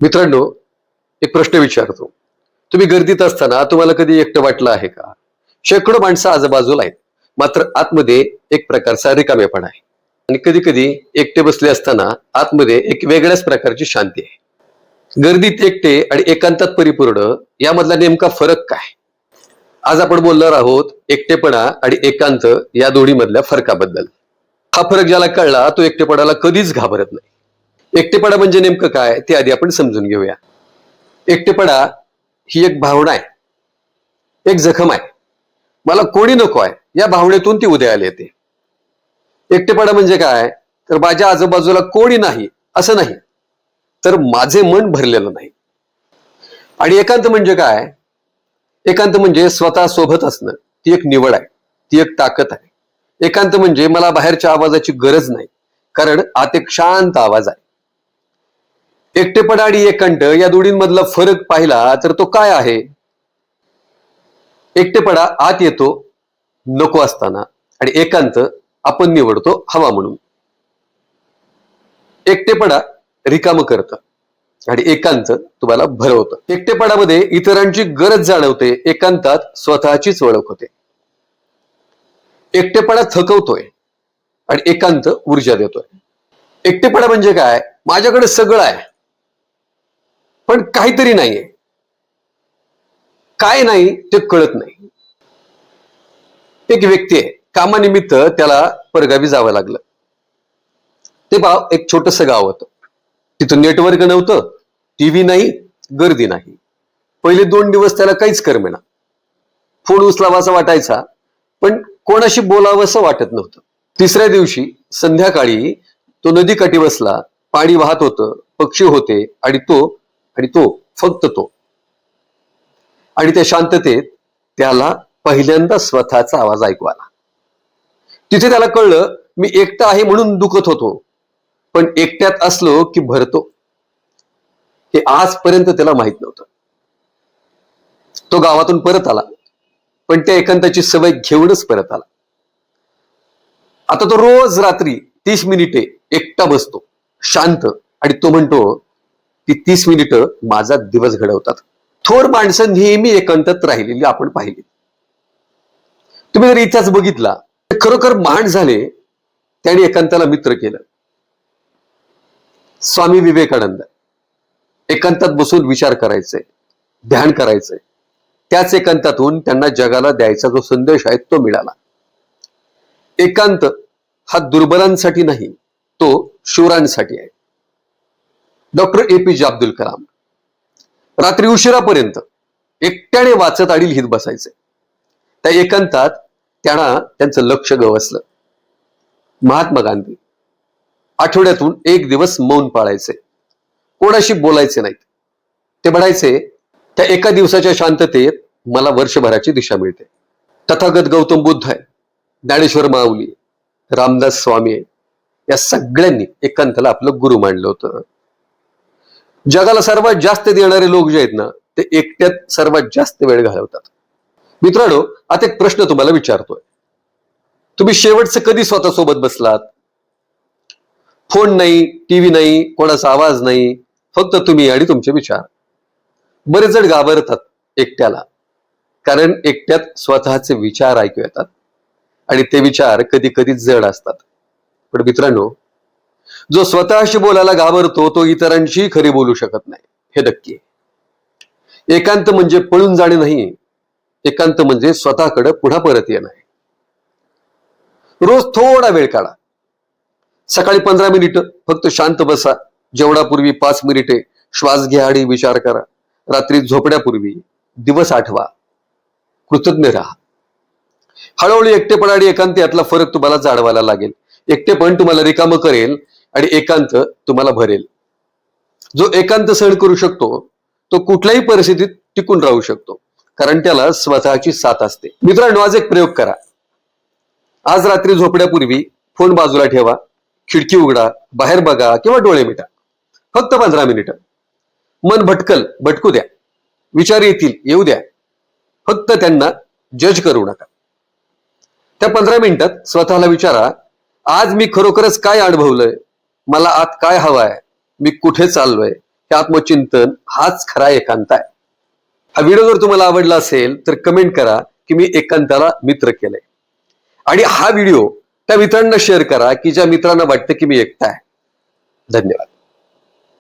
मित्रांनो, एक प्रश्न विचारतो. तुम्ही गर्दीत असताना तुम्हाला कधी एकटं वाटलं आहे का? शेकडो माणसं आजूबाजूला आहेत, मात्र आतमध्ये एक प्रकारचा रिकामेपणा आहे. आणि कधी कधी एकटे बसले असताना आतमध्ये एक वेगळ्याच प्रकारची शांती आहे. गर्दीत एकटे आणि एकांतात परिपूर्ण यामधला नेमका फरक काय? आज आपण बोलणार आहोत एकटेपणा आणि एकांत या दोन्ही मधल्या फरकाबद्दल. हा फरक ज्याला कळला तो एकटेपणाला कधीच घाबरत नाही. एकटेपणा म्हणजे नेमकं काय ते आधी आपण समजून घेऊया. एकटेपणा ही एक भावना आहे, एक जखम आहे. मला कोणी नको आहे या भावनेतून ती उदयाला येते. एकटेपणा म्हणजे काय, तर माझ्या आजूबाजूला कोणी नाही असं नाही, तर माझे मन भरलेलं नाही. आणि एकांत म्हणजे काय? एकांत म्हणजे स्वतः सोबत असणं. ती एक निवड आहे, ती एक ताकद आहे. एकांत म्हणजे मला बाहेरच्या आवाजाची गरज नाही, कारण आत एक शांत आवाज आहे. एकटेपणा आणि एकांत या दोन्हींमधला फरक पाहिला तर तो काय आहे? एकटेपणा आत येतो नको असताना, आणि एकांत आपण निवडतो हवा म्हणून. एकटेपणा रिकाम करतं आणि एकांत तुम्हाला भरवतं. एकटेपणामध्ये इतरांची गरज जाणवते, एकांतात स्वतःचीच ओळख होते. एकटेपणा थकवतोय आणि एकांत ऊर्जा देतोय. एकटेपणा म्हणजे काय? माझ्याकडे सगळं आहे पण काहीतरी नाहीये. काय नाही ते कळत नाही. एक व्यक्ती आहे, कामानिमित्त त्याला परगावी जावं लागलं. ते एक छोटस गाव होतं. तिथं नेटवर्क नव्हतं, टीव्ही नाही, गर्दी नाही. पहिले 2 दिवस त्याला काहीच करमेना. फोन उचलावासा वाटायचा पण कोणाशी बोलावंसं वाटत नव्हतं. तिसऱ्या दिवशी संध्याकाळी तो नदीकाठी बसला. पाणी वाहत होतं, पक्षी होते आणि तो फक्त तो. आणि त्या शांततेत त्याला पहिल्यांदा स्वतःचा आवाज ऐकू आला. तिथे त्याला कळलं, मी एकटा आहे म्हणून दुखत होतो, पण एकट्यात असलो की भरतो, हे आजपर्यंत त्याला माहित नव्हतं. तो गावातून परत आला, पण त्या एकांताची सवय घेऊनच परत आला. आता तो रोज रात्री 30 मिनिटे एकटा बसतो शांत, आणि तो म्हणतो की 30 मिनिटं माझा दिवस घडवतात. थोर माणसं नेहमी एकांतात राहिलेली आपण पाहिली. तुम्ही जर इतिहास बघितला तर खरोखर महान झाले त्यांनी एकांताला मित्र केलं. स्वामी विवेकानंद एकांतात बसून विचार करायचे, ध्यान करायचे. त्याच एकांतातून त्यांना जगाला द्यायचा जो संदेश आहे तो मिळाला. एकांत हा दुर्बलांसाठी नाही, तो शूरांसाठी आहे. डॉक्टर APJ अब्दुल कलाम रात्री उशिरापर्यंत एकट्याने वाचत आणि लिहित बसायचे. त्या एकांतात त्यांचं लक्ष गवसलं. महात्मा गांधी आठवड्यातून 1 दिवस मौन पाळायचे, कोणाशी बोलायचे नाहीत. ते म्हणायचे, त्या एका दिवसाच्या शांततेत मला वर्षभराची दिशा मिळते. तथागत गौतम बुद्ध आहे, ज्ञानेश्वर माऊली, रामदास स्वामी आहे, या सगळ्यांनी एकांताला आपलं गुरु मानलं होतं. जगाला सर्वात जास्त देणारे लोक जे आहेत ना, ते एकट्यात सर्वात जास्त वेळ घालवतात. मित्रांनो, आता एक प्रश्न तुम्हाला विचारतोय. तुम्ही शेवटचं कधी स्वतः सोबत बसलात? फोन नाही, टीव्ही नाही, कोणाचा आवाज नाही, फक्त तुम्ही आणि तुमचे विचार. बरेच जण घाबरतात एकट्याला, कारण एकट्यात स्वतःचे विचार ऐकू येतात आणि ते विचार कधी कधी जड असतात. पण मित्रांनो, जो स्वतःशी बोलायला घाबरतो तो इतरांशी खरी बोलू शकत नाही, हे नक्की. एकांत म्हणजे पळून जाणे नाही, एकांत म्हणजे स्वतःकडे पुन्हा परत येणं आहे. रोज थोडा वेळ काढा. सकाळी 15 मिनिटं फक्त शांत बसा. जेवणापूर्वी 5 मिनिटे श्वास घ्या आणि विचार करा. रात्री झोपण्यापूर्वी दिवस आठवा. कृतज्ञ राहा. हळूहळू एकटेपणा आणि एकांत यातला फरक तुम्हाला जाणवायला लागेल. एकटेपण तुम्हाला रिकामं करेल आणि एकांत तुम्हाला भरेल. जो एकांत सहन करू शकतो तो कुठल्याही परिस्थितीत टिकून राहू शकतो, कारण त्याला स्वतःची साथ असते. मित्रांनो, आज एक प्रयोग करा. आज रात्री झोपण्यापूर्वी फोन बाजूला ठेवा, खिडकी उघडा, बाहेर बघा किंवा डोळे मिटा. फक्त 15 मिनिटं. मन भटकू द्या, विचार येऊ द्या, फक्त त्यांना जज करू नका. त्या 15 मिनिटात स्वतःला विचारा, आज मी खरोखरच काय अनुभवलंय, मला आत काय हवंय, मी कुठे चाललोय, हे आत्मचिंतन हाच खरा एकांत आहे. हा व्हिडिओ जर तुम्हाला आवडला असेल तर कमेंट करा की मी एकांताला मित्र केलंय, आणि हा व्हिडिओ त्या मित्रांना शेअर करा की ज्या मित्रांना वाटतं की मी एकटा आहे. धन्यवाद.